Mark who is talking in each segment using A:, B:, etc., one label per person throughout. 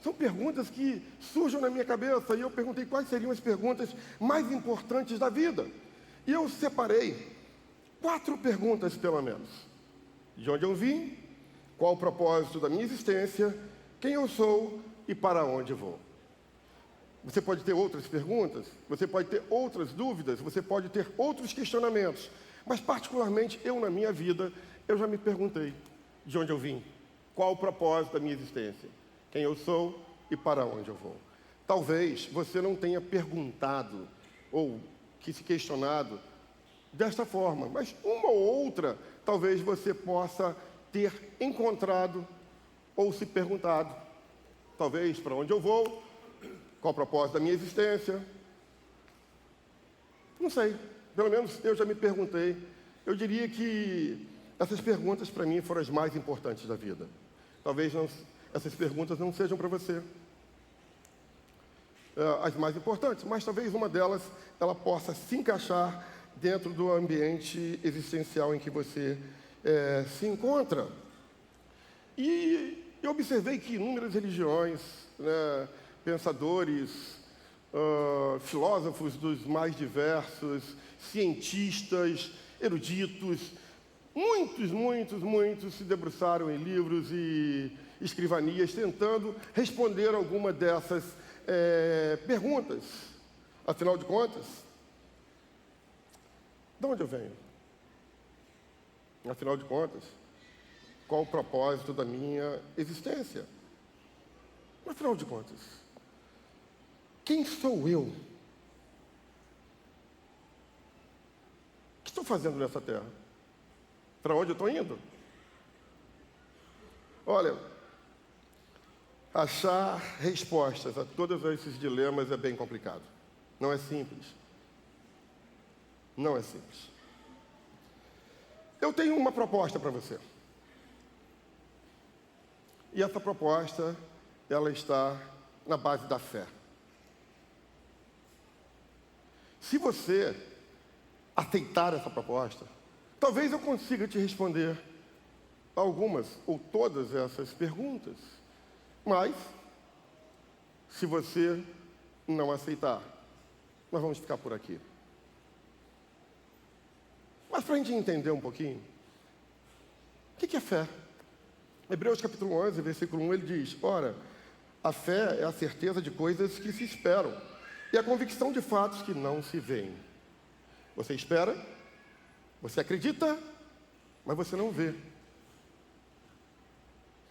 A: São perguntas que surgem na minha cabeça e eu perguntei quais seriam as perguntas mais importantes da vida. E eu separei 4 perguntas, pelo menos. De onde eu vim, qual o propósito da minha existência, quem eu sou e para onde vou. Você pode ter outras perguntas, você pode ter outras dúvidas, você pode ter outros questionamentos. Mas, particularmente, eu, na minha vida, eu já me perguntei de onde eu vim, qual o propósito da minha existência, quem eu sou e para onde eu vou. Talvez você não tenha perguntado ou que se questionado desta forma, mas uma ou outra, talvez você possa ter encontrado ou se perguntado. Talvez para onde eu vou, qual o propósito da minha existência. Não sei, pelo menos eu já me perguntei. Eu diria que essas perguntas para mim foram as mais importantes da vida. Talvez essas perguntas não sejam para você as mais importantes, mas talvez uma delas ela possa se encaixar dentro do ambiente existencial em que você se encontra. E eu observei que inúmeras religiões, né, pensadores, filósofos dos mais diversos, cientistas, eruditos, muitos se debruçaram em livros e escrivanias tentando responder alguma dessas perguntas. Afinal de contas, de onde eu venho? Afinal de contas, qual o propósito da minha existência? Afinal de contas, quem sou eu? O que estou fazendo nessa terra? Para onde eu estou indo? Olha, achar respostas a todos esses dilemas é bem complicado. Não é simples. Não é simples. Eu tenho uma proposta para você. E essa proposta, ela está na base da fé. Se você aceitar essa proposta, talvez eu consiga te responder algumas ou todas essas perguntas. Mas, se você não aceitar, nós vamos ficar por aqui. Mas para a gente entender um pouquinho, o que é fé? Hebreus capítulo 11, versículo 1, ele diz: ora, a fé é a certeza de coisas que se esperam e a convicção de fatos que não se veem. Você espera, você acredita, mas você não vê.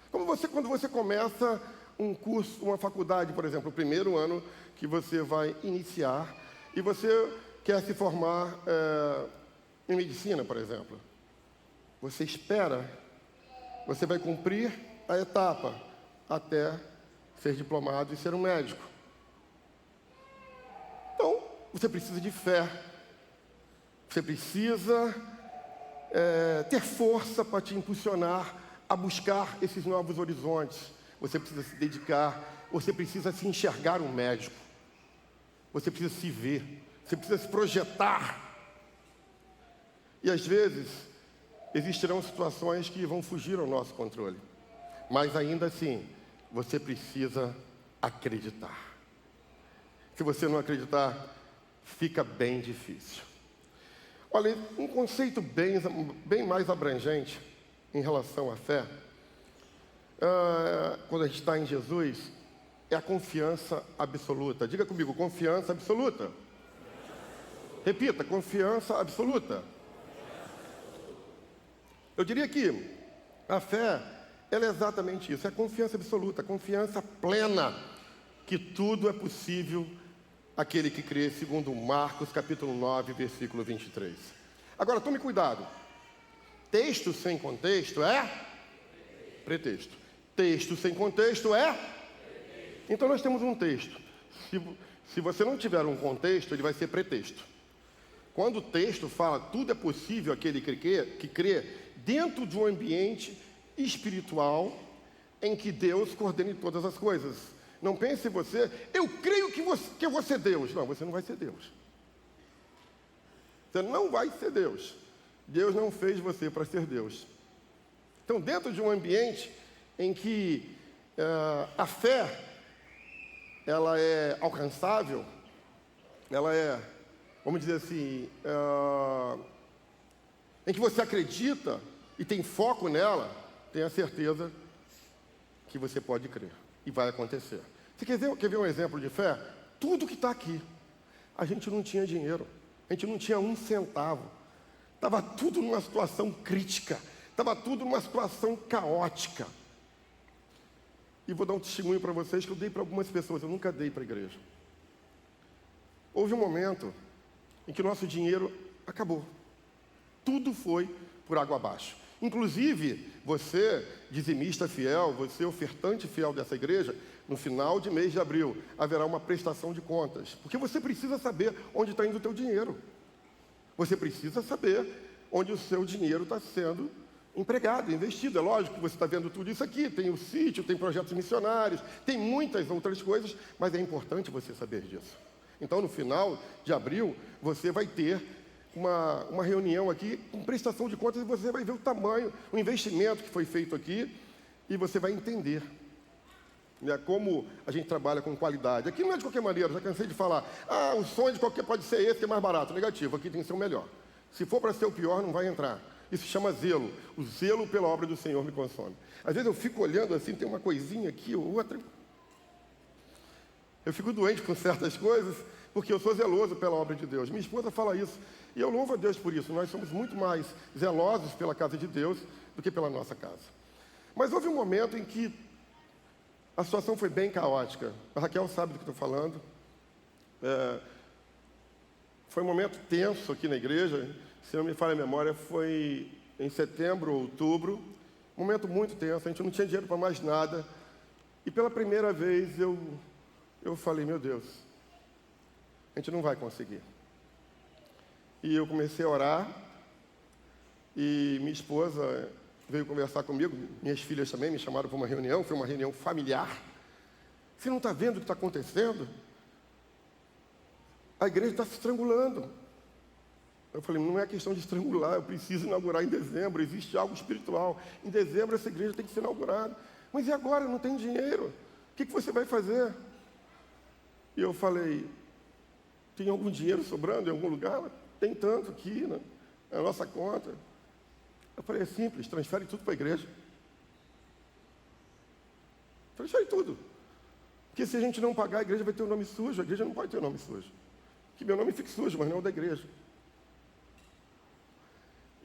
A: Como quando você começa um curso, uma faculdade, por exemplo, o primeiro ano que você vai iniciar e você quer se formar em medicina, por exemplo. Você espera, você vai cumprir a etapa até ser diplomado e ser um médico. Então, você precisa de fé. Você precisa ter força para te impulsionar a buscar esses novos horizontes. Você precisa se dedicar, você precisa se enxergar um médico. Você precisa se ver, você precisa se projetar. E às vezes, existirão situações que vão fugir ao nosso controle. Mas ainda assim, você precisa acreditar. Se você não acreditar, fica bem difícil. Olha, um conceito bem mais abrangente em relação à fé, quando a gente está em Jesus, é a confiança absoluta. Diga comigo, confiança absoluta. Repita, confiança absoluta. Eu diria que a fé, ela é exatamente isso, é confiança absoluta, confiança plena, que tudo é possível aquele que crê, segundo Marcos, capítulo 9, versículo 23. Agora, tome cuidado. Texto sem contexto é pretexto. Texto sem contexto é? Então, nós temos um texto. Se você não tiver um contexto, ele vai ser pretexto. Quando o texto fala tudo é possível aquele que crê dentro de um ambiente espiritual em que Deus coordene todas as coisas. Não pense em você, eu creio que eu vou ser Deus. Não, você não vai ser Deus. Você não vai ser Deus. Deus não fez você para ser Deus. Então, dentro de um ambiente em que a fé, ela é alcançável, ela é, vamos dizer assim, em que você acredita e tem foco nela, tenha certeza que você pode crer e vai acontecer. Você quer ver um exemplo de fé? Tudo que está aqui, a gente não tinha dinheiro, a gente não tinha um centavo, estava tudo numa situação crítica, estava tudo numa situação caótica. E vou dar um testemunho para vocês que eu dei para algumas pessoas, eu nunca dei para a igreja. Houve um momento em que o nosso dinheiro acabou. Tudo foi por água abaixo. Inclusive, você, dizimista fiel, você, ofertante fiel dessa igreja, no final de mês de abril, haverá uma prestação de contas. Porque você precisa saber onde está indo o teu dinheiro. Você precisa saber onde o seu dinheiro está sendo empregado, investido. É lógico que você está vendo tudo isso aqui, tem o sítio, tem projetos missionários, tem muitas outras coisas, mas é importante você saber disso. Então, no final de abril, você vai ter uma reunião aqui com prestação de contas e você vai ver o tamanho, o investimento que foi feito aqui e você vai entender, né, como a gente trabalha com qualidade. Aqui não é de qualquer maneira, já cansei de falar, o sonho de qualquer pode ser esse que é mais barato. Negativo, aqui tem que ser o melhor. Se for para ser o pior, não vai entrar. Isso se chama zelo. O zelo pela obra do Senhor me consome. Às vezes eu fico olhando assim, tem uma coisinha aqui ou outra. Eu fico doente com certas coisas, porque eu sou zeloso pela obra de Deus. Minha esposa fala isso, e eu louvo a Deus por isso. Nós somos muito mais zelosos pela casa de Deus do que pela nossa casa. Mas houve um momento em que a situação foi bem caótica. A Raquel sabe do que estou falando. Foi um momento tenso aqui na igreja. Se não me falha a memória, foi em setembro ou outubro. Um momento muito tenso, a gente não tinha dinheiro para mais nada. E pela primeira vez eu falei, meu Deus, a gente não vai conseguir. E eu comecei a orar, e minha esposa veio conversar comigo, minhas filhas também me chamaram para uma reunião, foi uma reunião familiar. Você não está vendo o que está acontecendo? A igreja está se estrangulando. Eu falei, não é questão de estrangular, eu preciso inaugurar em dezembro, existe algo espiritual. Em dezembro essa igreja tem que ser inaugurada. Mas e agora? Não tem dinheiro. O que você vai fazer? E eu falei, tem algum dinheiro sobrando em algum lugar? Tem tanto aqui, né, na nossa conta. Eu falei, é simples, transfere tudo para a igreja. Transfere tudo. Porque se a gente não pagar, a igreja vai ter o nome sujo. A igreja não pode ter o nome sujo. Que meu nome fique sujo, mas não o da igreja.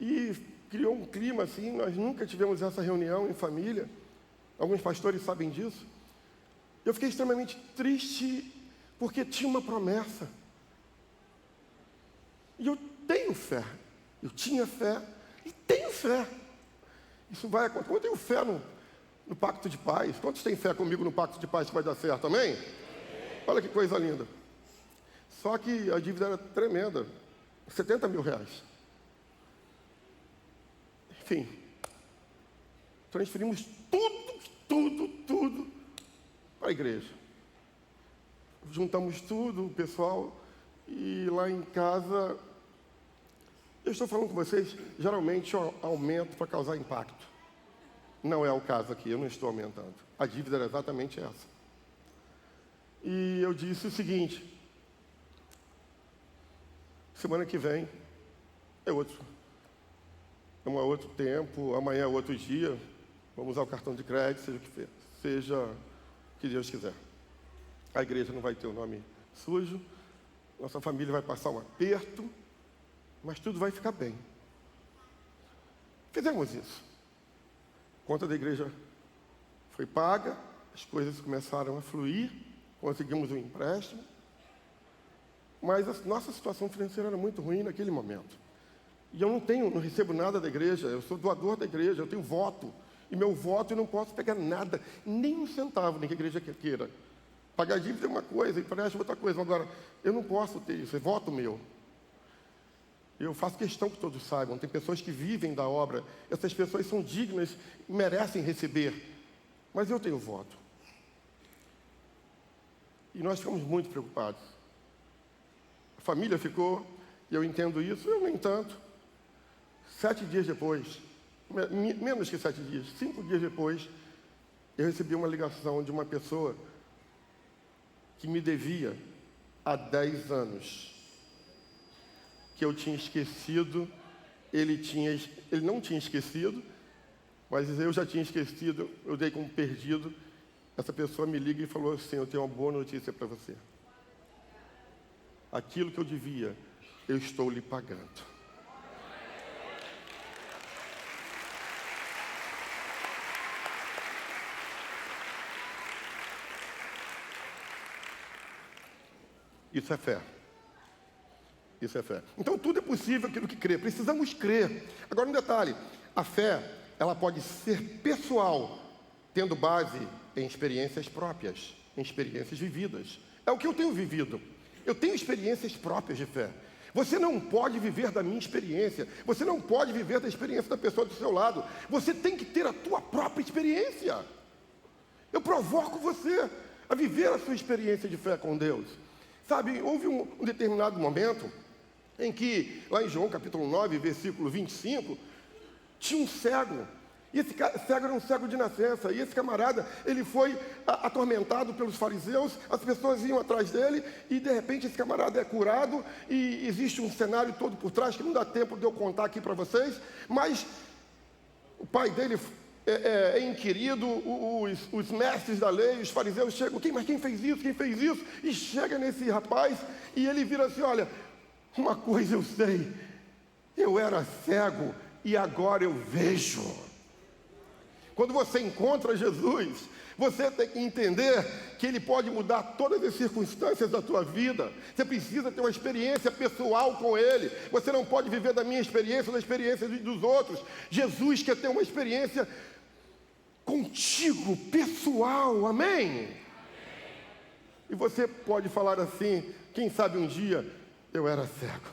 A: E criou um clima assim, nós nunca tivemos essa reunião em família. Alguns pastores sabem disso. Eu fiquei extremamente triste, porque tinha uma promessa. E eu tenho fé. Eu tinha fé e tenho fé. Isso vai acontecer. Eu tenho fé no pacto de paz. Quantos têm fé comigo no pacto de paz que vai dar certo, amém? Olha que coisa linda. Só que a dívida era tremenda. 70 mil reais. Enfim. Transferimos tudo para a igreja. Juntamos tudo, o pessoal, e lá em casa, eu estou falando com vocês, geralmente eu aumento para causar impacto. Não é o caso aqui, eu não estou aumentando. A dívida era exatamente essa. E eu disse o seguinte, semana que vem é outro tempo, amanhã é outro dia, vamos usar o cartão de crédito, seja o que for, seja o que Deus quiser. A igreja não vai ter o nome sujo, nossa família vai passar um aperto, mas tudo vai ficar bem. Fizemos isso. A conta da igreja foi paga, as coisas começaram a fluir, conseguimos um empréstimo, mas a nossa situação financeira era muito ruim naquele momento. E eu não recebo nada da igreja, eu sou doador da igreja, eu tenho voto, e meu voto eu não posso pegar nada, nem um centavo, nem que a igreja queira. Pagar dívida é uma coisa, empréstimo é outra coisa. Agora, eu não posso ter isso, é voto meu. Eu faço questão que todos saibam, tem pessoas que vivem da obra, essas pessoas são dignas e merecem receber, mas eu tenho voto. E nós ficamos muito preocupados. A família ficou, e eu entendo isso, eu nem tanto. 7 dias depois, menos que 7 dias, 5 dias depois, eu recebi uma ligação de uma pessoa que me devia há 10 anos, que eu tinha esquecido, ele não tinha esquecido, mas eu já tinha esquecido, eu dei como perdido. Essa pessoa me liga e falou assim: eu tenho uma boa notícia para você. Aquilo que eu devia, eu estou lhe pagando. Isso é fé. Isso é fé. Então tudo é possível aquilo que crê. Precisamos crer. Agora um detalhe: a fé, ela pode ser pessoal, tendo base em experiências próprias, em experiências vividas. É o que eu tenho vivido. Eu tenho experiências próprias de fé. Você não pode viver da minha experiência. Você não pode viver da experiência da pessoa do seu lado. Você tem que ter a tua própria experiência. Eu provoco você a viver a sua experiência de fé com Deus. Sabe, houve um determinado momento em que, lá em João capítulo 9, versículo 25, tinha um cego. E esse cego era um cego de nascença. E esse camarada, ele foi atormentado pelos fariseus. As pessoas iam atrás dele. E de repente esse camarada é curado. E existe um cenário todo por trás que não dá tempo de eu contar aqui para vocês. Mas o pai dele é inquirido, os mestres da lei, os fariseus chegam: mas quem fez isso? Quem fez isso? E chega nesse rapaz e ele vira assim: olha, uma coisa eu sei, eu era cego e agora eu vejo. Quando você encontra Jesus, você tem que entender que Ele pode mudar todas as circunstâncias da tua vida. Você precisa ter uma experiência pessoal com Ele. Você não pode viver da minha experiência ou da experiência dos outros. Jesus quer ter uma experiência contigo, pessoal, amém? E você pode falar assim: quem sabe um dia eu era cego,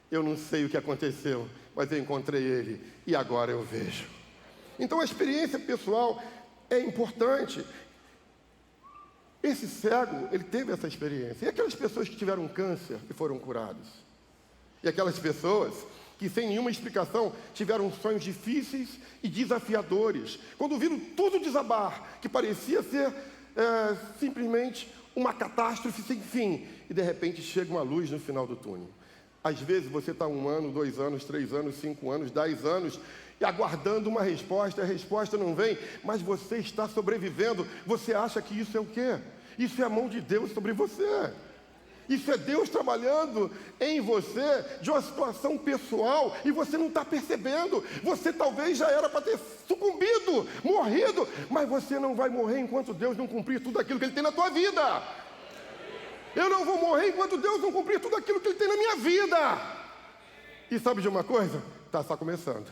A: eu não sei o que aconteceu, mas eu encontrei Ele e agora eu vejo. Então a experiência pessoal é importante. Esse cego, ele teve essa experiência. E aquelas pessoas que tiveram câncer e foram curadas? E aquelas pessoas que sem nenhuma explicação tiveram sonhos difíceis e desafiadores, quando viram tudo desabar, que parecia ser simplesmente uma catástrofe sem fim, e de repente chega uma luz no final do túnel. Às vezes você está 1 ano, 2 anos, 3 anos, 5 anos, 10 anos, e aguardando uma resposta, a resposta não vem, mas você está sobrevivendo. Você acha que isso é o quê? Isso é a mão de Deus sobre você. Isso é Deus trabalhando em você de uma situação pessoal e você não está percebendo. Você talvez já era para ter sucumbido, morrido, mas você não vai morrer enquanto Deus não cumprir tudo aquilo que Ele tem na tua vida. Eu não vou morrer enquanto Deus não cumprir tudo aquilo que Ele tem na minha vida. E sabe de uma coisa? Está só começando.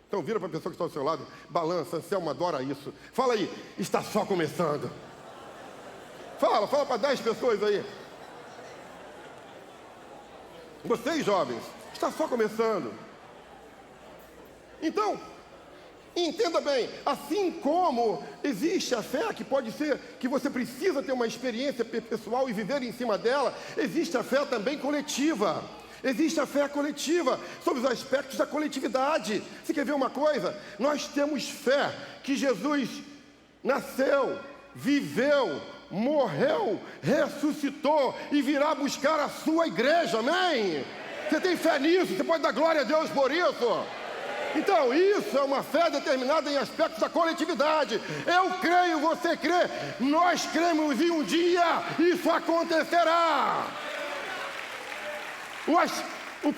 A: Então vira para a pessoa que está ao seu lado, balança: Anselmo adora isso. Fala aí: está só começando. Fala para 10 pessoas aí. Vocês jovens, está só começando. Então, entenda bem, assim como existe a fé, que pode ser que você precisa ter uma experiência pessoal e viver em cima dela, existe a fé também coletiva. Existe a fé coletiva, sobre os aspectos da coletividade. Você quer ver uma coisa? Nós temos fé que Jesus nasceu, viveu, morreu, ressuscitou e virá buscar a sua igreja, amém? Você tem fé nisso? Você pode dar glória a Deus por isso? Então isso é uma fé determinada em aspectos da coletividade. Eu creio, você crê, nós cremos e um dia isso acontecerá.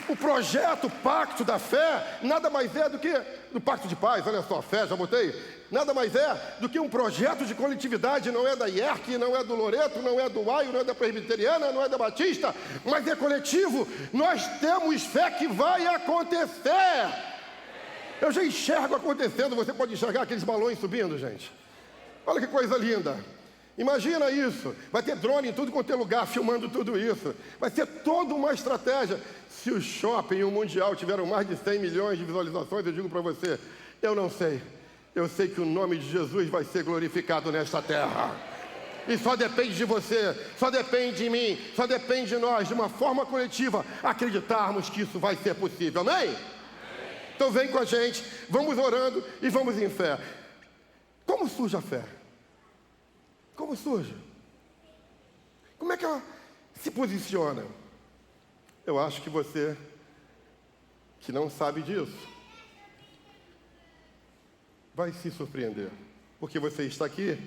A: O projeto, o pacto da fé, nada mais é do que, do pacto de paz, olha só, fé, já botei, nada mais é do que um projeto de coletividade. Não é da IERC, não é do Loreto, não é do AIO, não é da Presbiteriana, não é da Batista, mas é coletivo. Nós temos fé que vai acontecer. Eu já enxergo acontecendo. Você pode enxergar aqueles balões subindo, gente? Olha que coisa linda. Imagina isso, vai ter drone em tudo quanto é lugar filmando tudo isso. Vai ser toda uma estratégia. Se o shopping e o mundial tiveram mais de 100 milhões de visualizações, eu digo para você, eu não sei. Eu sei que o nome de Jesus vai ser glorificado nesta terra. E só depende de você, só depende de mim, só depende de nós, de uma forma coletiva, acreditarmos que isso vai ser possível, amém? Então vem com a gente, vamos orando e vamos em fé. Como surge a fé? Como surge? Como é que ela se posiciona? Eu acho que você, que não sabe disso, vai se surpreender, porque você está aqui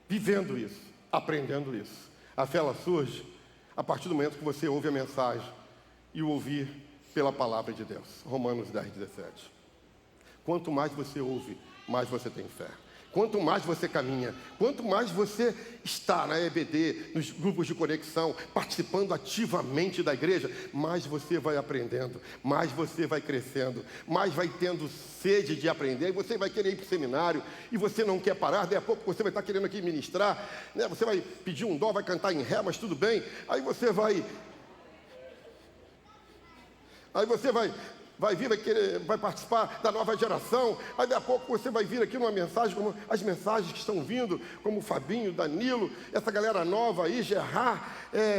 A: vivendo isso, aprendendo isso. A fé, ela surge a partir do momento que você ouve a mensagem e o ouvir pela palavra de Deus. Romanos 10:17. Quanto mais você ouve, mais você tem fé. Quanto mais você caminha, quanto mais você está na EBD, nos grupos de conexão, participando ativamente da igreja, mais você vai aprendendo, mais você vai crescendo, mais vai tendo sede de aprender, e você vai querer ir para o seminário, e você não quer parar, daí a pouco você vai estar querendo aqui ministrar, né? Você vai pedir um dó, vai cantar em ré, mas tudo bem, aí você vai vir, vai participar da nova geração, aí daqui a pouco você vai vir aqui numa mensagem, como as mensagens que estão vindo, como o Fabinho, Danilo, essa galera nova aí, Gerard,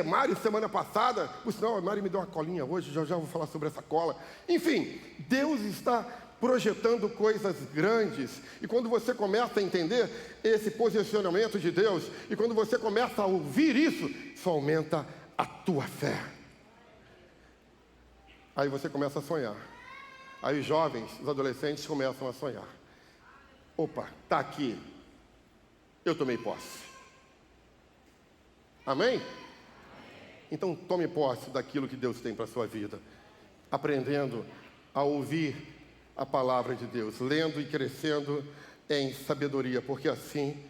A: Mário semana passada, por sinal, a Mário me deu uma colinha hoje, já vou falar sobre essa cola. Enfim, Deus está projetando coisas grandes, e quando você começa a entender esse posicionamento de Deus, e quando você começa a ouvir isso aumenta a tua fé. Aí você começa a sonhar. Aí os jovens, os adolescentes começam a sonhar. Opa, está aqui. Eu tomei posse. Amém? Então tome posse daquilo que Deus tem para a sua vida. Aprendendo a ouvir a palavra de Deus. Lendo e crescendo em sabedoria. Porque assim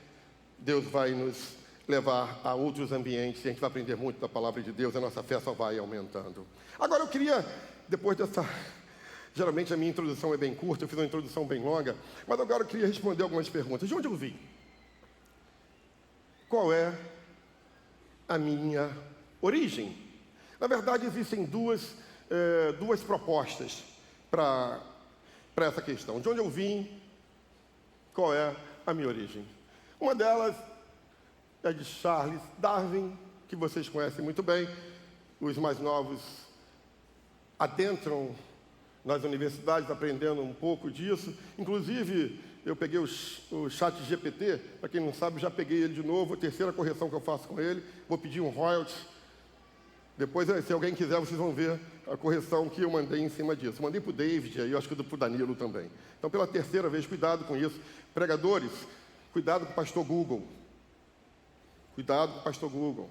A: Deus vai nos levar a outros ambientes. E a gente vai aprender muito da palavra de Deus. A nossa fé só vai aumentando. Agora eu queria, depois dessa... Geralmente a minha introdução é bem curta, eu fiz uma introdução bem longa, mas agora eu queria responder algumas perguntas. De onde eu vim? Qual é a minha origem? Na verdade, existem duas propostas para essa questão. De onde eu vim? Qual é a minha origem? Uma delas é de Charles Darwin, que vocês conhecem muito bem. Os mais novos adentram nas universidades aprendendo um pouco disso. Inclusive, eu peguei o chat GPT, para quem não sabe, já peguei ele de novo, a terceira correção que eu faço com ele, vou pedir um royalties. Depois, se alguém quiser, vocês vão ver a correção que eu mandei em cima disso. Mandei para o David, aí eu acho que para o Danilo também. Então, pela terceira vez, cuidado com isso. Pregadores, cuidado com o pastor Google. Cuidado com o pastor Google.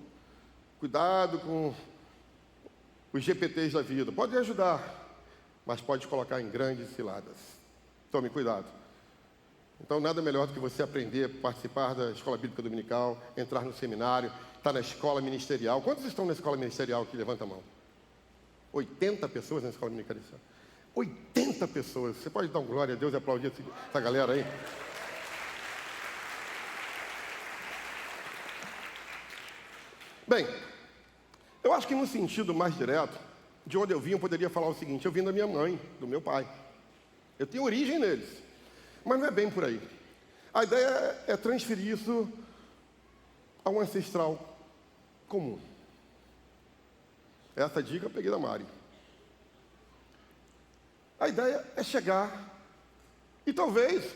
A: Cuidado com os GPTs da vida. Pode ajudar, mas pode colocar em grandes ciladas. Tome cuidado. Então, nada melhor do que você aprender, participar da escola bíblica dominical, entrar no seminário, estar na escola ministerial. Quantos estão na escola ministerial aqui? Levanta a mão. 80 pessoas na escola ministerial. 80 pessoas. Você pode dar um glória a Deus e aplaudir essa galera aí? Bem, eu acho que no sentido mais direto, de onde eu vim, eu poderia falar o seguinte: eu vim da minha mãe, do meu pai. Eu tenho origem neles, mas não é bem por aí. A ideia é transferir isso a um ancestral comum. Essa dica eu peguei da Mari. A ideia é chegar, e talvez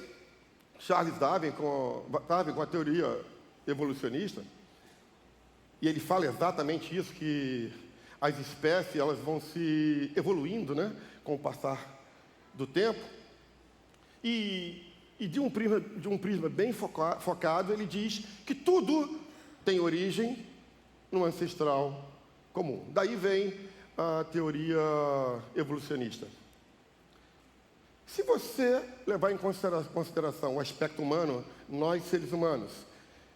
A: Charles Darwin, com a teoria evolucionista, e ele fala exatamente isso, que as espécies elas vão se evoluindo, né, com o passar do tempo. E de um prisma bem focado, ele diz que tudo tem origem no ancestral comum. Daí vem a teoria evolucionista. Se você levar em consideração o aspecto humano, nós seres humanos,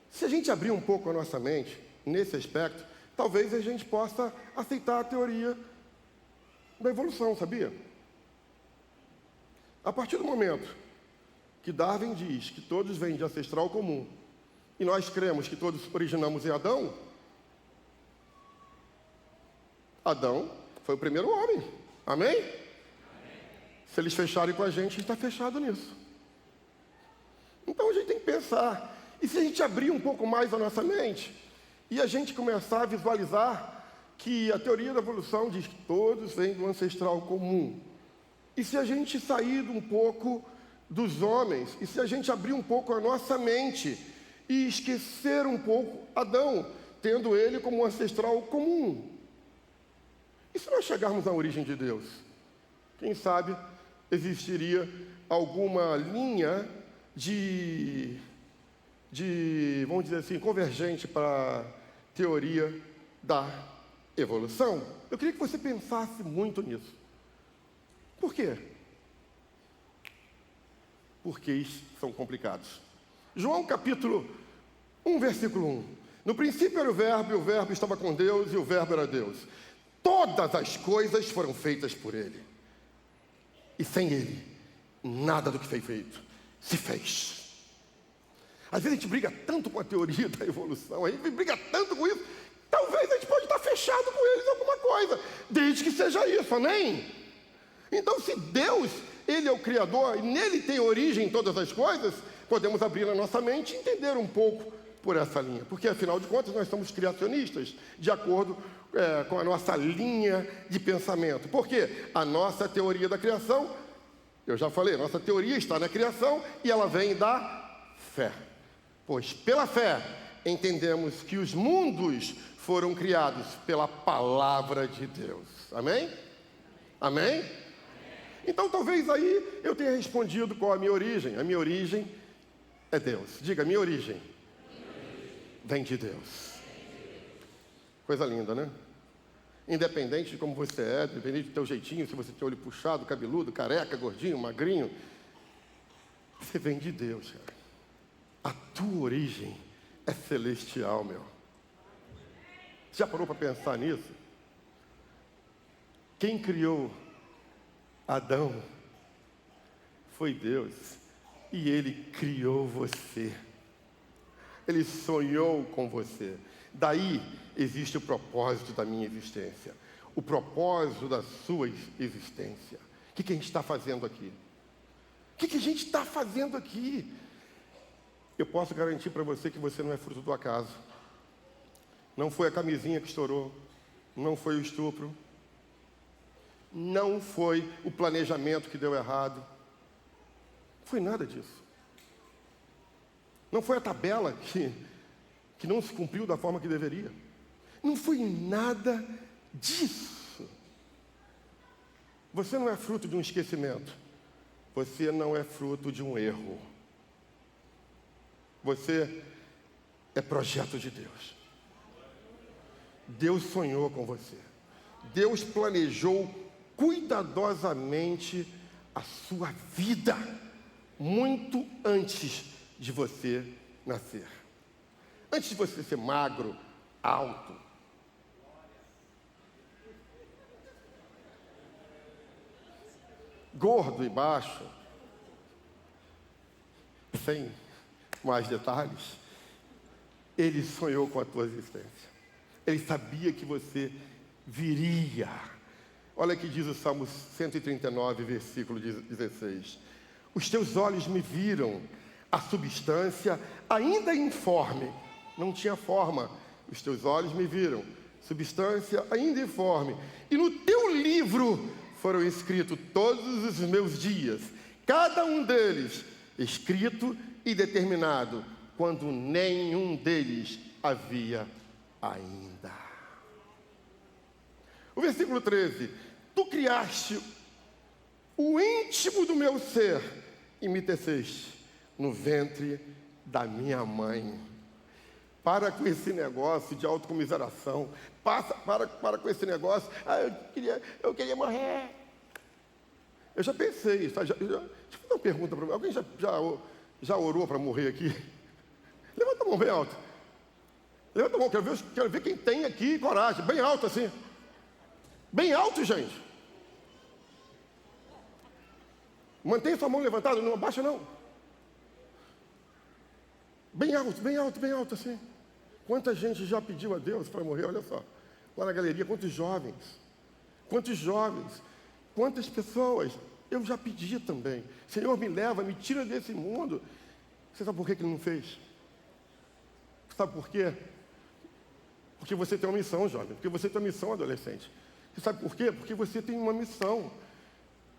A: se a gente abrir um pouco a nossa mente nesse aspecto, talvez a gente possa aceitar a teoria da evolução, sabia? A partir do momento que Darwin diz que todos vêm de ancestral comum, e nós cremos que todos originamos em Adão, Adão foi o primeiro homem. Amém? Amém. Se eles fecharem com a gente está fechado nisso. Então a gente tem que pensar. E se a gente abrir um pouco mais a nossa mente, e a gente começar a visualizar que a teoria da evolução diz que todos vêm do ancestral comum. E se a gente sair um pouco dos homens, e se a gente abrir um pouco a nossa mente, e esquecer um pouco Adão, tendo ele como um ancestral comum. E se nós chegarmos à origem de Deus? Quem sabe existiria alguma linha vamos dizer assim, convergente para a teoria da evolução? Eu queria que você pensasse muito nisso. Por quê? Porque são complicados. João capítulo 1, versículo 1. No princípio era o Verbo, e o Verbo estava com Deus, e o Verbo era Deus. Todas as coisas foram feitas por Ele. E sem Ele, nada do que foi feito se fez. Às vezes a gente briga tanto com a teoria da evolução, a gente briga tanto com isso, talvez a gente pode estar fechado com eles em alguma coisa, desde que seja isso, amém? Então, se Deus, Ele é o Criador, e nele tem origem todas as coisas, podemos abrir a nossa mente e entender um pouco por essa linha. Porque, afinal de contas, nós somos criacionistas, de acordo com a nossa linha de pensamento. Porque a nossa teoria da criação, eu já falei, a nossa teoria está na criação e ela vem da fé. Pois, pela fé, entendemos que os mundos foram criados pela palavra de Deus. Amém? Amém? Então, talvez aí eu tenha respondido qual a minha origem. A minha origem é Deus. Diga, minha origem vem de Deus. Coisa linda, né? Independente de como você é, independente do teu jeitinho, se você tem olho puxado, cabeludo, careca, gordinho, magrinho, você vem de Deus, cara. A tua origem é celestial, meu. Já parou para pensar nisso? Quem criou Adão foi Deus, e Ele criou você. Ele sonhou com você. Daí existe o propósito da minha existência, o propósito da sua existência. O que a gente está fazendo aqui? O que a gente está fazendo aqui? Eu posso garantir para você que você não é fruto do acaso. Não foi a camisinha que estourou, não foi o estupro, não foi o planejamento que deu errado. Não foi nada disso. Não foi a tabela que não se cumpriu da forma que deveria. Não foi nada disso. Você não é fruto de um esquecimento. Você não é fruto de um erro. Você é projeto de Deus. Deus sonhou com você. Deus planejou cuidadosamente a sua vida muito antes de você nascer. Antes de você ser magro, alto, gordo e baixo, sem mais detalhes, Ele sonhou com a tua existência. Ele sabia que você viria. Olha que diz o Salmo 139, versículo 16. Os teus olhos me viram, a substância ainda informe. Não tinha forma. Os teus olhos me viram, substância ainda informe. E no teu livro foram escritos todos os meus dias, cada um deles escrito e determinado, quando nenhum deles havia ainda. O versículo 13. Tu criaste o íntimo do meu ser e me teceste no ventre da minha mãe. Para com esse negócio de autocomiseração. Para com esse negócio. Eu queria morrer. Eu já pensei. Deixa eu fazer uma pergunta para você. Alguém já orou para morrer aqui? Levanta a mão bem alto. Levanta a mão. Quero ver quem tem aqui coragem. Bem alto assim. Bem alto, gente. Mantenha sua mão levantada. Não abaixa, não. Bem alto assim. Quanta gente já pediu a Deus para morrer, olha só. Lá na galeria, quantos jovens, quantas pessoas. Eu já pedi também. Senhor, me leva, me tira desse mundo. Você sabe por que Ele não fez? Sabe por quê? Porque você tem uma missão, jovem. Porque você tem uma missão, adolescente. Você sabe por quê? Porque você tem uma missão.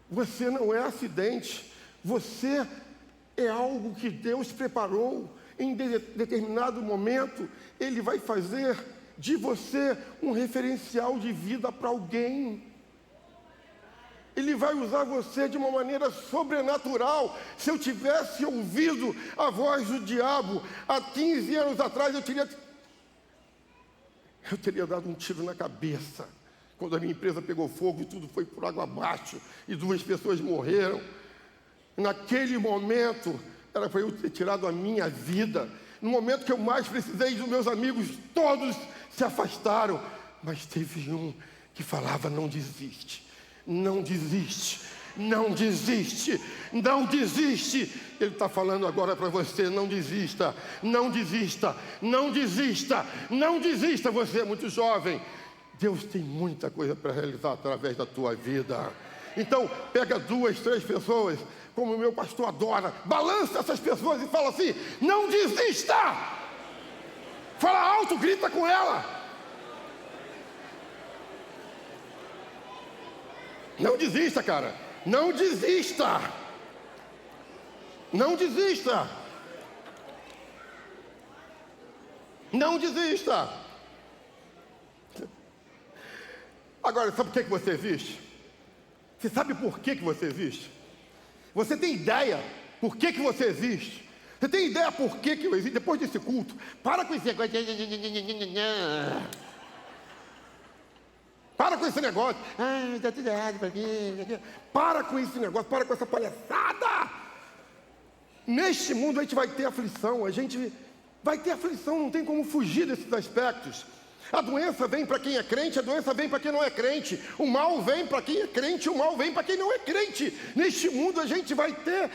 A: Você não é acidente. Você é algo que Deus preparou. em determinado momento, Ele vai fazer de você um referencial de vida para alguém. Ele vai usar você de uma maneira sobrenatural. Se eu tivesse ouvido a voz do diabo há 15 anos atrás, eu teria dado um tiro na cabeça. Quando a minha empresa pegou fogo e tudo foi por água abaixo e 2 pessoas morreram. Naquele momento, era para eu ter tirado a minha vida. No momento que eu mais precisei, dos meus amigos, todos se afastaram. Mas teve um que falava: não desiste, não desiste, não desiste, não desiste. Ele está falando agora para você: não desista, não desista, não desista, não desista. Você é muito jovem. Deus tem muita coisa para realizar através da tua vida. Então, pega 2, 3 pessoas, como o meu pastor adora, balança essas pessoas e fala assim: não desista! Fala alto, grita com ela. Não desista, cara. Não desista. Não desista. Não desista. Agora, sabe por que você existe? Você sabe por que você existe? Você tem ideia por que você existe? Você tem ideia por que eu existo? Depois desse culto, para com esse negócio. Para com esse negócio. Está tudo errado para mim. Para com esse negócio, para com essa palhaçada. Neste mundo a gente vai ter aflição, não tem como fugir desses aspectos. A doença vem para quem é crente, a doença vem para quem não é crente. O mal vem para quem é crente, o mal vem para quem não é crente. Neste mundo a gente vai ter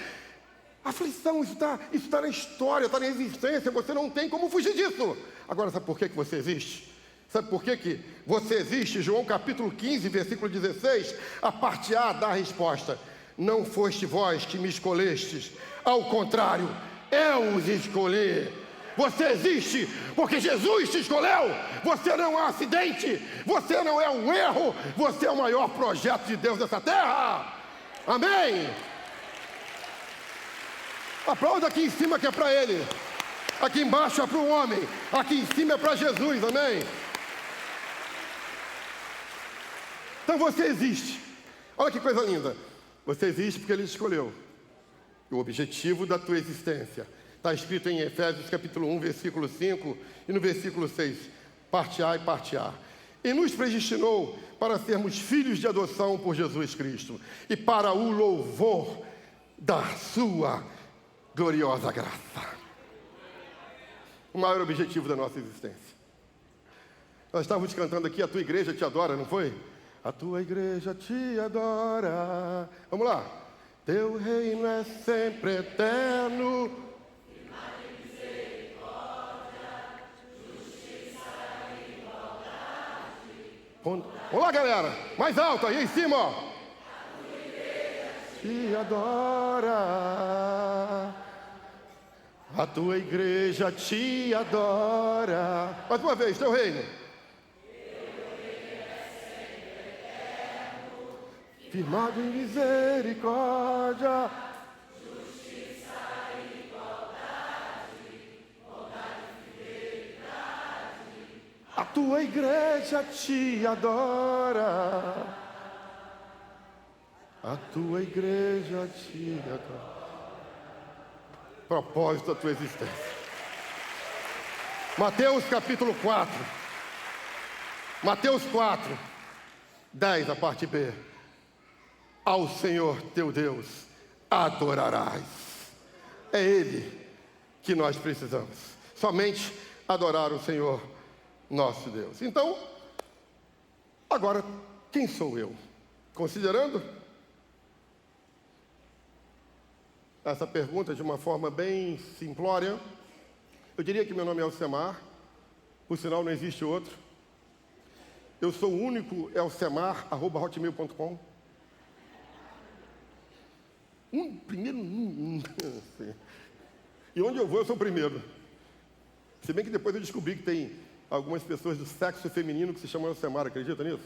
A: aflição, isso está na história, está na existência, você não tem como fugir disso. Agora, sabe por que você existe? Sabe por que você existe? João capítulo 15, versículo 16, a parte A dá a resposta: não foste vós que me escolhestes, ao contrário, eu os escolhi. Você existe porque Jesus te escolheu. Você não é um acidente, você não é um erro, você é o maior projeto de Deus nessa terra. Amém? Aplauda aqui em cima que é para Ele, aqui embaixo é para o homem, aqui em cima é para Jesus. Amém? Então você existe. Olha que coisa linda. Você existe porque Ele te escolheu. O objetivo da tua existência está escrito em Efésios capítulo 1, versículo 5 e no versículo 6, parte A e parte A. E nos predestinou para sermos filhos de adoção por Jesus Cristo e para o louvor da sua gloriosa graça. O maior objetivo da nossa existência. Nós estávamos cantando aqui: a tua igreja te adora, não foi? A tua igreja te adora. Vamos lá. Teu reino é sempre eterno. Vamos lá, galera. Mais alto, aí em cima, ó. Te adora. A tua igreja te adora. Mais uma vez, teu reino. Firmado em misericórdia, justiça e igualdade, bondade e fidelidade. A tua igreja te adora. A tua igreja te adora. Propósito da tua existência. Mateus capítulo 4. Mateus 4, 10, a parte B. Ao Senhor teu Deus adorarás. É Ele que nós precisamos. Somente adorar o Senhor nosso Deus. Então, agora, quem sou eu? Considerando essa pergunta de uma forma bem simplória, eu diria que meu nome é Elcemar, por sinal não existe outro. Eu sou o único elcemar@hotmail.com. Primeiro. E onde eu vou, eu sou o primeiro. Se bem que depois eu descobri que tem algumas pessoas do sexo feminino que se chamam Elcemar, acredita nisso?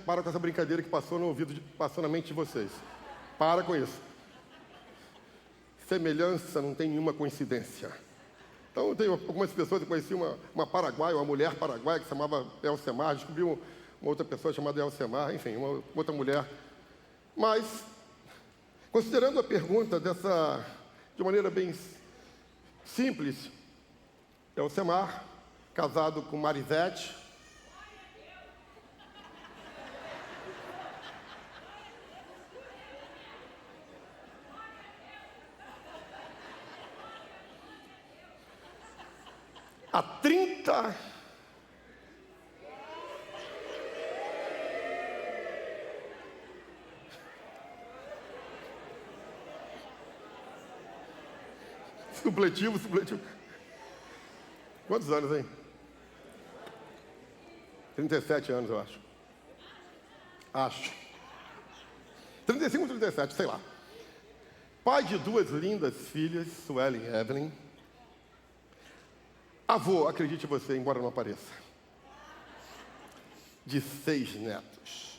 A: Para com essa brincadeira que passou no ouvido, passou na mente de vocês. Para com isso. semelhança não tem nenhuma coincidência. Então, eu tenho algumas pessoas, eu conheci uma paraguaia, uma mulher paraguaia que se chamava Elcemar, descobri uma outra pessoa chamada Elcemar, enfim, uma outra mulher. Mas, considerando a pergunta de maneira bem simples, Elcemar, casado com Marisete, há 30 supletivo. Quantos anos, hein? 37 anos, eu acho. 35 ou 37, sei lá. Pai de 2 lindas filhas, Suelen e Evelyn. Avô, acredite você, embora não apareça, de 6 netos.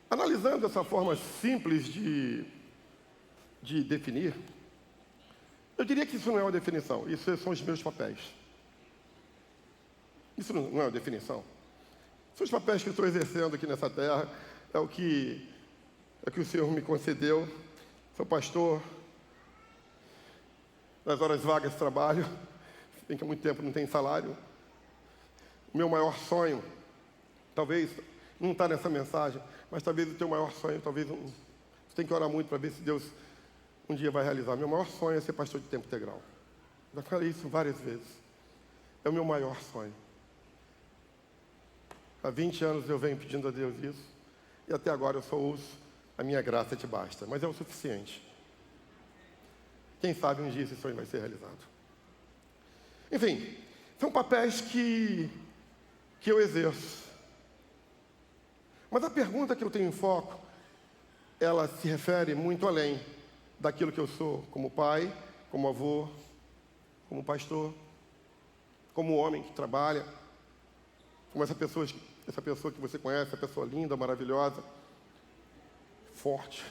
A: Analisando essa forma simples de definir, eu diria que isso não é uma definição, isso são os meus papéis. Isso não é uma definição. São os papéis que eu estou exercendo aqui nessa terra, é o que o Senhor me concedeu. Sou pastor, nas horas vagas trabalho, bem que há muito tempo não tem salário. O meu maior sonho, talvez, não está nessa mensagem, mas talvez o teu maior sonho, talvez, você tem que orar muito para ver se Deus um dia vai realizar. Meu maior sonho é ser pastor de tempo integral. Já falei isso várias vezes. É o meu maior sonho. Há 20 anos eu venho pedindo a Deus isso, e até agora eu só ouço: a minha graça te basta, mas é o suficiente. Quem sabe um dia esse sonho vai ser realizado. Enfim, são papéis que eu exerço. Mas a pergunta que eu tenho em foco, ela se refere muito além daquilo que eu sou como pai, como avô, como pastor, como homem que trabalha, como essa pessoa que você conhece, essa pessoa linda, maravilhosa, forte.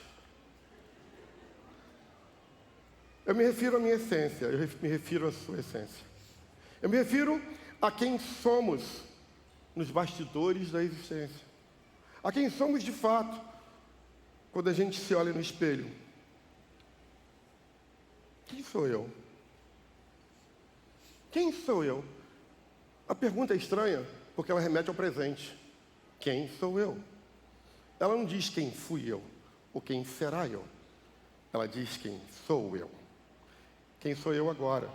A: Eu me refiro à minha essência, eu me refiro à sua essência. Eu me refiro a quem somos nos bastidores da existência. A quem somos de fato, quando a gente se olha no espelho. Quem sou eu? Quem sou eu? A pergunta é estranha, porque ela remete ao presente. Quem sou eu? Ela não diz quem fui eu, ou quem será eu. Ela diz quem sou eu. Quem sou eu agora?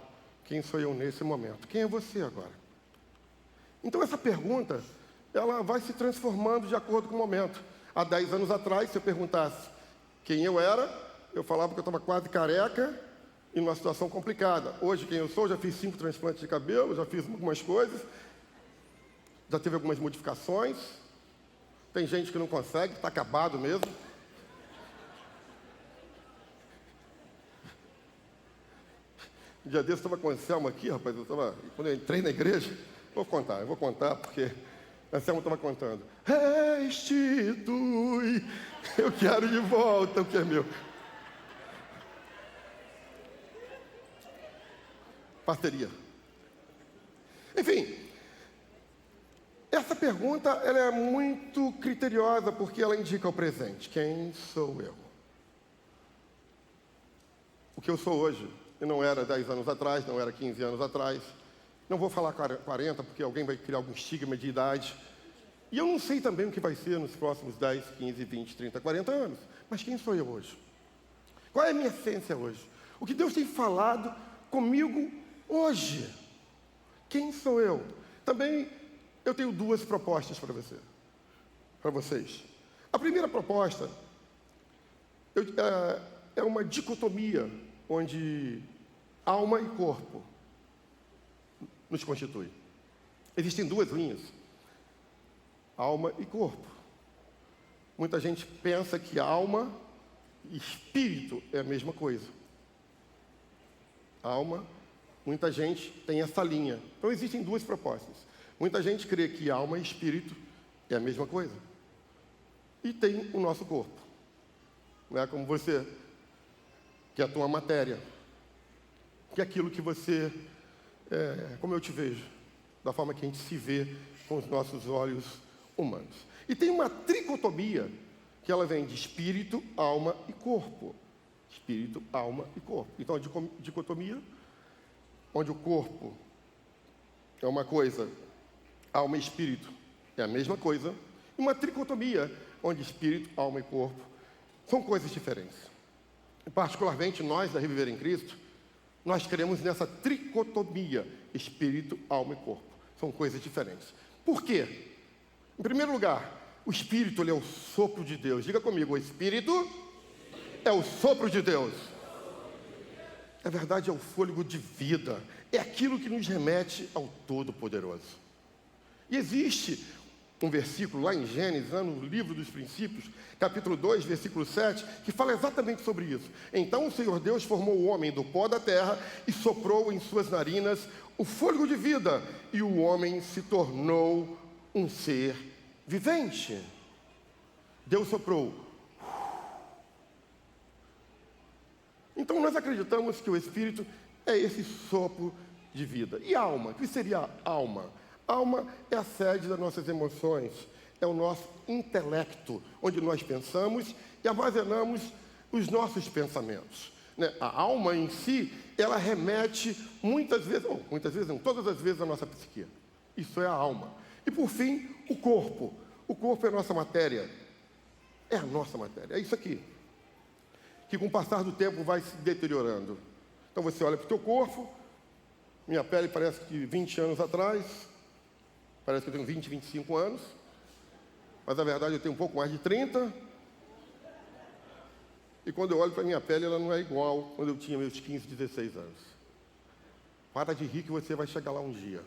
A: Quem sou eu nesse momento? Quem é você agora? Então essa pergunta, ela vai se transformando de acordo com o momento. Há 10 anos atrás, se eu perguntasse quem eu era, eu falava que eu estava quase careca e numa situação complicada. Hoje, quem eu sou, já fiz 5 transplantes de cabelo, já fiz algumas coisas, já teve algumas modificações. Tem gente que não consegue, está acabado mesmo. Um dia desse eu estava com o Anselmo aqui, rapaz, quando eu entrei na igreja, eu vou contar, porque o Anselmo estava contando. Restitui, eu quero de volta o que é meu. Parceria. Enfim, essa pergunta ela é muito criteriosa, porque ela indica o presente. Quem sou eu? O que eu sou hoje? Eu não era 10 anos atrás, não era 15 anos atrás. Não vou falar 40, porque alguém vai criar algum estigma de idade. E eu não sei também o que vai ser nos próximos 10, 15, 20, 30, 40 anos. Mas quem sou eu hoje? Qual é a minha essência hoje? O que Deus tem falado comigo hoje? Quem sou eu? Também eu tenho 2 propostas para vocês. A primeira proposta é uma dicotomia, onde alma e corpo nos constitui. Existem 2 linhas, alma e corpo. Muita gente pensa que alma e espírito é a mesma coisa. Alma, muita gente tem essa linha. Então existem 2 propostas. Muita gente crê que alma e espírito é a mesma coisa. E tem o nosso corpo. não é como você, que é a tua matéria, que é aquilo que você, como eu te vejo, da forma que a gente se vê com os nossos olhos humanos. E tem uma tricotomia, que ela vem de espírito, alma e corpo. Espírito, alma e corpo. Então, a dicotomia, onde o corpo é uma coisa, alma e espírito é a mesma coisa, e uma tricotomia, onde espírito, alma e corpo são coisas diferentes. E, particularmente, nós da Reviver em Cristo, nós cremos nessa tricotomia, espírito, alma e corpo. São coisas diferentes. Por quê? Em primeiro lugar, o Espírito, ele é o sopro de Deus. Diga comigo, o Espírito é o sopro de Deus. Na verdade, é o fôlego de vida. É aquilo que nos remete ao Todo-Poderoso. E existe um versículo lá em Gênesis, lá no livro dos Princípios, capítulo 2, versículo 7, que fala exatamente sobre isso. Então o Senhor Deus formou o homem do pó da terra e soprou em suas narinas o fôlego de vida, e o homem se tornou um ser vivente. Deus soprou. Então nós acreditamos que o Espírito é esse sopro de vida. E alma? O que seria alma? Alma é a sede das nossas emoções, é o nosso intelecto, onde nós pensamos e armazenamos os nossos pensamentos. A alma em si, ela remete muitas vezes não, todas as vezes à nossa psique. Isso é a alma. E por fim, o corpo. O corpo é a nossa matéria. É a nossa matéria, é isso aqui. Que com o passar do tempo vai se deteriorando. Então você olha para o teu corpo, minha pele parece que 20 anos atrás, parece que eu tenho 20, 25 anos, mas na verdade eu tenho um pouco mais de 30. E quando eu olho para a minha pele, ela não é igual quando eu tinha meus 15, 16 anos. Para de rir que você vai chegar lá um dia.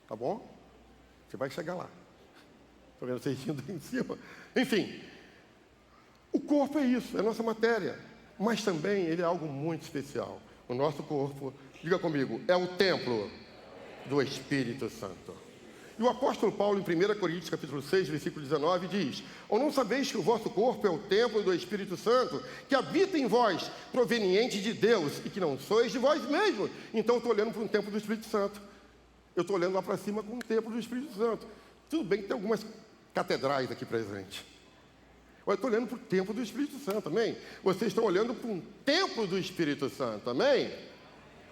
A: Tá bom? Você vai chegar lá. Estou vendo vocês rindo aí em cima. Enfim, o corpo é isso, é a nossa matéria. Mas também ele é algo muito especial. O nosso corpo, diga comigo, é o templo do Espírito Santo. E o apóstolo Paulo, em 1 Coríntios, capítulo 6, versículo 19, diz: ou não sabeis que o vosso corpo é o templo do Espírito Santo, que habita em vós, proveniente de Deus, e que não sois de vós mesmos? Então eu estou olhando para um templo do Espírito Santo. Eu estou olhando lá para cima com um templo do Espírito Santo. Tudo bem que tem algumas catedrais aqui presentes. Eu estou olhando para o templo do Espírito Santo, amém? Vocês estão olhando para um templo do Espírito Santo, amém?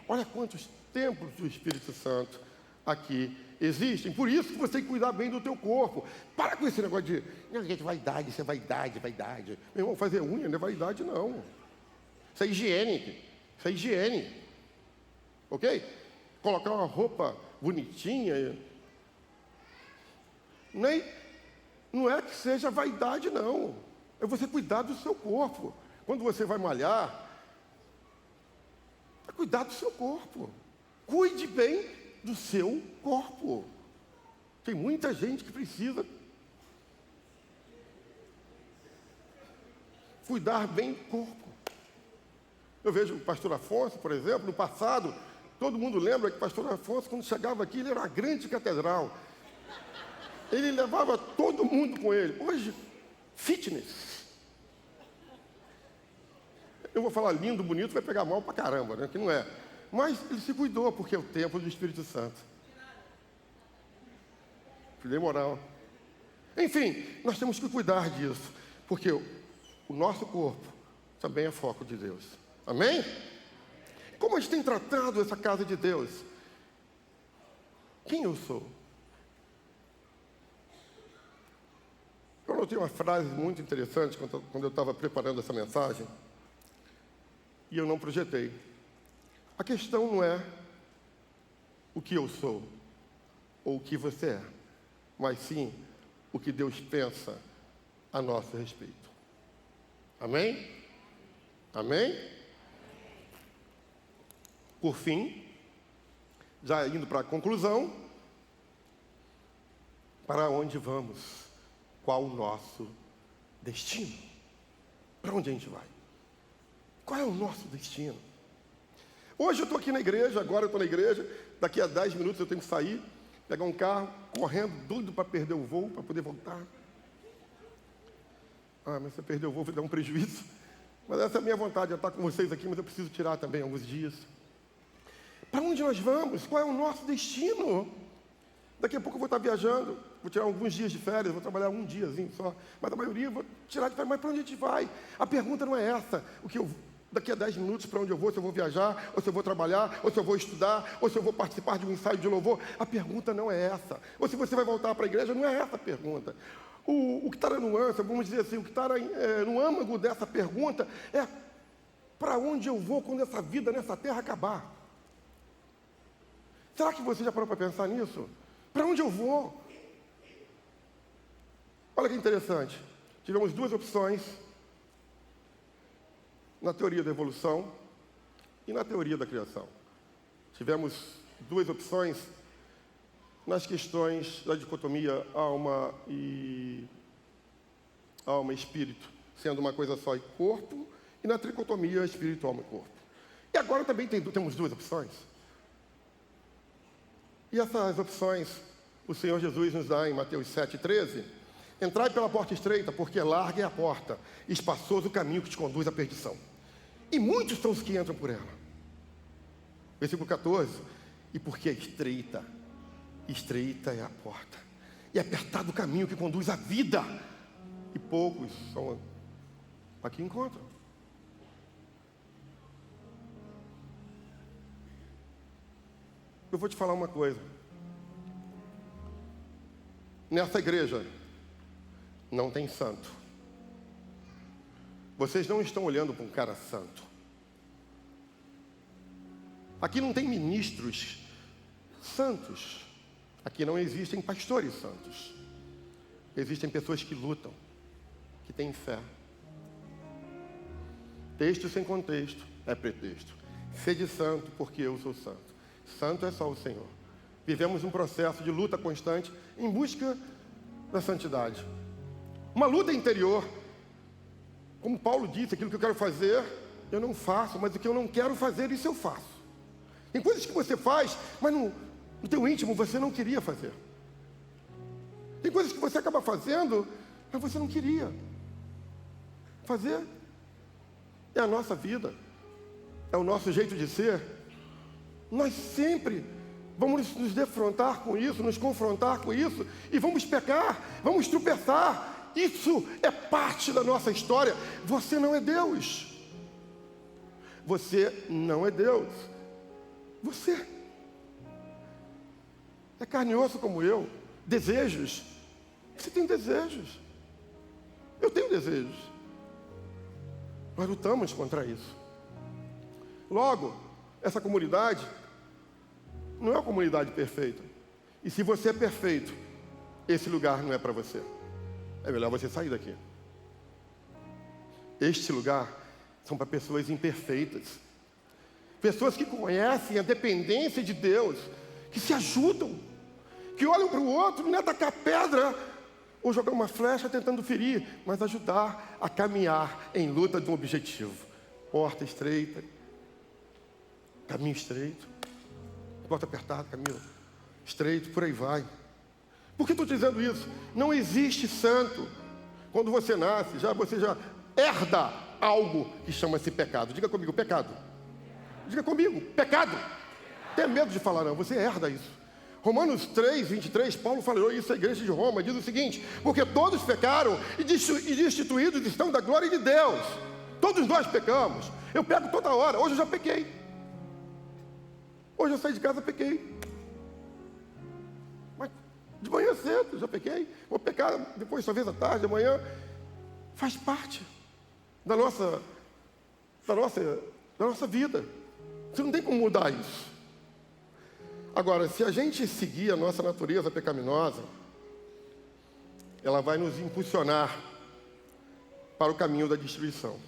A: Olha quantos templos do Espírito Santo aqui existem. Por isso que você tem que cuidar bem do teu corpo. Para com esse negócio de, não, gente, vaidade, isso é vaidade, vaidade. Meu irmão, fazer unha não é vaidade, não. Isso é higiene. Isso é higiene. Ok? Colocar uma roupa bonitinha. Não é que seja vaidade, não. É você cuidar do seu corpo. Quando você vai malhar, é cuidar do seu corpo. Cuide bem do seu corpo. Tem muita gente que precisa cuidar bem do corpo. Eu vejo o pastor Afonso, por exemplo, no passado, todo mundo lembra que o pastor Afonso, quando chegava aqui, ele era uma grande catedral. Ele levava todo mundo com ele. Hoje, fitness. Eu vou falar lindo, bonito, vai pegar mal pra caramba, né? Que não é. Mas ele se cuidou, porque é o templo do Espírito Santo. Dei moral. Enfim, nós temos que cuidar disso, porque o nosso corpo também é foco de Deus. Amém? Como a gente tem tratado essa casa de Deus? Quem eu sou? Eu anotei uma frase muito interessante quando eu estava preparando essa mensagem, e eu não projetei. A questão não é o que eu sou, ou o que você é, mas sim o que Deus pensa a nosso respeito. Amém? Amém? Por fim, já indo para a conclusão, para onde vamos? Qual o nosso destino? Para onde a gente vai? Qual é o nosso destino? Hoje eu estou aqui na igreja, agora eu estou na igreja, daqui a 10 minutos eu tenho que sair, pegar um carro, correndo, doido para perder o voo, para poder voltar. Ah, mas você perdeu o voo, vai dar um prejuízo. Mas essa é a minha vontade, de estar com vocês aqui, mas eu preciso tirar também alguns dias. Para onde nós vamos? Qual é o nosso destino? Daqui a pouco eu vou estar viajando, vou tirar alguns dias de férias, vou trabalhar um diazinho só, mas a maioria eu vou tirar de férias. Mas para onde a gente vai? A pergunta não é essa, daqui a 10 minutos para onde eu vou, se eu vou viajar, ou se eu vou trabalhar, ou se eu vou estudar, ou se eu vou participar de um ensaio de louvor. A pergunta não é essa. Ou se você vai voltar para a igreja, não é essa a pergunta. O que está na nuance, vamos dizer assim, o que está no âmago dessa pergunta é: para onde eu vou quando essa vida nessa terra acabar? Será que você já parou para pensar nisso? Para onde eu vou? Olha que interessante. Tivemos duas opções na teoria da evolução e na teoria da criação. Tivemos duas opções nas questões da dicotomia alma e espírito, sendo uma coisa só e corpo, e na tricotomia espírito, alma e corpo. E agora também temos duas opções. E essas opções o Senhor Jesus nos dá em Mateus 7,13. Entrai pela porta estreita, porque larga é a porta, espaçoso o caminho que te conduz à perdição. E muitos são os que entram por ela. Versículo 14. E porque é estreita é a porta, e apertado o caminho que conduz à vida, e poucos são a que encontram. Eu vou te falar uma coisa. Nessa igreja não tem santo. Vocês não estão olhando para um cara santo. Aqui não tem ministros santos. Aqui não existem pastores santos. Existem pessoas que lutam, que têm fé. Texto sem contexto é pretexto. Sede santo, porque eu sou santo. Santo é só o Senhor. Vivemos um processo de luta constante em busca da santidade. Uma luta interior. Como Paulo disse, aquilo que eu quero fazer, eu não faço, mas o que eu não quero fazer, isso eu faço. Tem coisas que você faz, mas no teu íntimo você não queria fazer. Tem coisas que você acaba fazendo, mas você não queria fazer. É a nossa vida, é o nosso jeito de ser. Nós sempre vamos nos defrontar com isso, nos confrontar com isso, e vamos pecar, vamos tropeçar. Isso é parte da nossa história. Você não é Deus. Você não é Deus. Você é carne e osso como eu. Desejos. Você tem desejos. Eu tenho desejos. Nós lutamos contra isso. Logo, essa comunidade não é uma comunidade perfeita. E se você é perfeito, esse lugar não é para você. É melhor você sair daqui. Este lugar são para pessoas imperfeitas. Pessoas que conhecem a dependência de Deus, que se ajudam, que olham para o outro, não é tacar pedra ou jogar uma flecha tentando ferir, mas ajudar a caminhar em luta de um objetivo. Porta estreita, caminho estreito, porta apertada, caminho estreito, por aí vai. Por que estou dizendo isso? Não existe santo. Quando você nasce, você já herda algo que chama-se pecado. Diga comigo, pecado. Diga comigo, pecado. Tenha medo de falar não, você herda isso. Romanos 3, 23, Paulo falou isso à igreja de Roma, diz o seguinte: porque todos pecaram e destituídos estão da glória de Deus. Todos nós pecamos. Eu pego toda hora, hoje eu já pequei. Hoje eu saí de casa, pequei. Mas de manhã cedo, já pequei. Vou pecar depois, talvez à tarde, amanhã. Faz parte da nossa vida. Você não tem como mudar isso. Agora, se a gente seguir a nossa natureza pecaminosa, ela vai nos impulsionar para o caminho da destruição,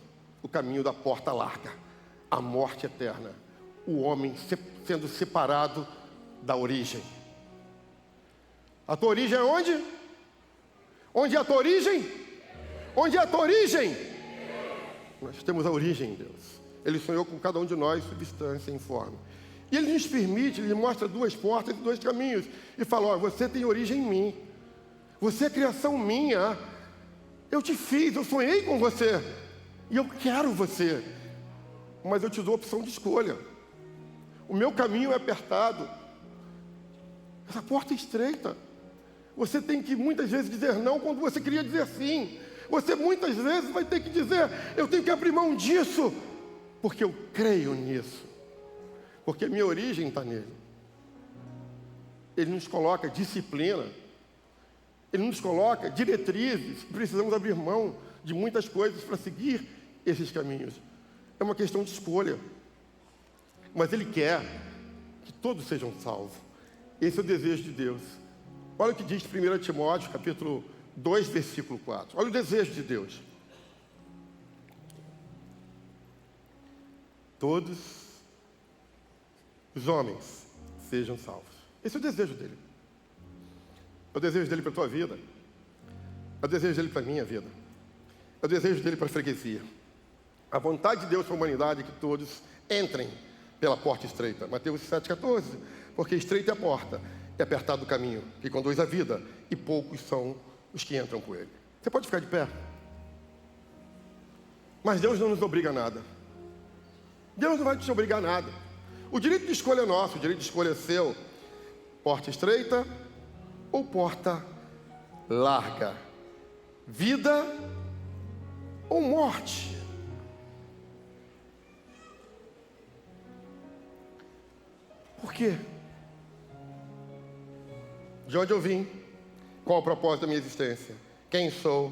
A: o caminho da porta larga, a morte eterna, o homem sendo separado da origem. A tua origem é onde? Onde é a tua origem? Onde é a tua origem? Nós temos a origem em Deus. Ele sonhou com cada um de nós, substância informe. E Ele nos permite, Ele mostra duas portas e dois caminhos. E fala, olha, você tem origem em mim. Você é criação minha. Eu te fiz, eu sonhei com você. E eu quero você. Mas eu te dou a opção de escolha. O meu caminho é apertado. Essa porta é estreita. Você tem que muitas vezes dizer não quando você queria dizer sim. Você muitas vezes vai ter que dizer, eu tenho que abrir mão disso, porque eu creio nisso. Porque a minha origem está nele. Ele nos coloca disciplina. Ele nos coloca diretrizes. Precisamos abrir mão de muitas coisas para seguir esses caminhos. É uma questão de escolha. Mas Ele quer que todos sejam salvos. Esse é o desejo de Deus. Olha o que diz 1 Timóteo, capítulo 2, versículo 4. Olha o desejo de Deus. Todos os homens sejam salvos. Esse é o desejo dele. É o desejo dele para a tua vida. É o desejo dele para a minha vida. É o desejo dele para a freguesia. A vontade de Deus para a humanidade é que todos entrem pela porta estreita. Mateus 7,14. Porque estreita é a porta, é apertado o caminho que conduz à vida, e poucos são os que entram por ele. Você pode ficar de pé? Mas Deus não nos obriga a nada. Deus não vai te obrigar a nada. O direito de escolha é nosso, o direito de escolha é seu. Porta estreita ou porta larga? Vida ou morte? Por quê? De onde eu vim? Qual o propósito da minha existência? Quem sou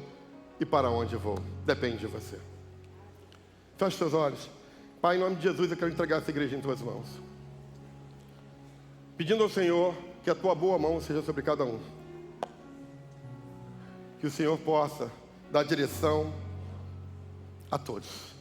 A: e para onde vou? Depende de você. Feche seus olhos. Pai, em nome de Jesus, eu quero entregar essa igreja em tuas mãos. Pedindo ao Senhor que a tua boa mão seja sobre cada um. Que o Senhor possa dar direção a todos.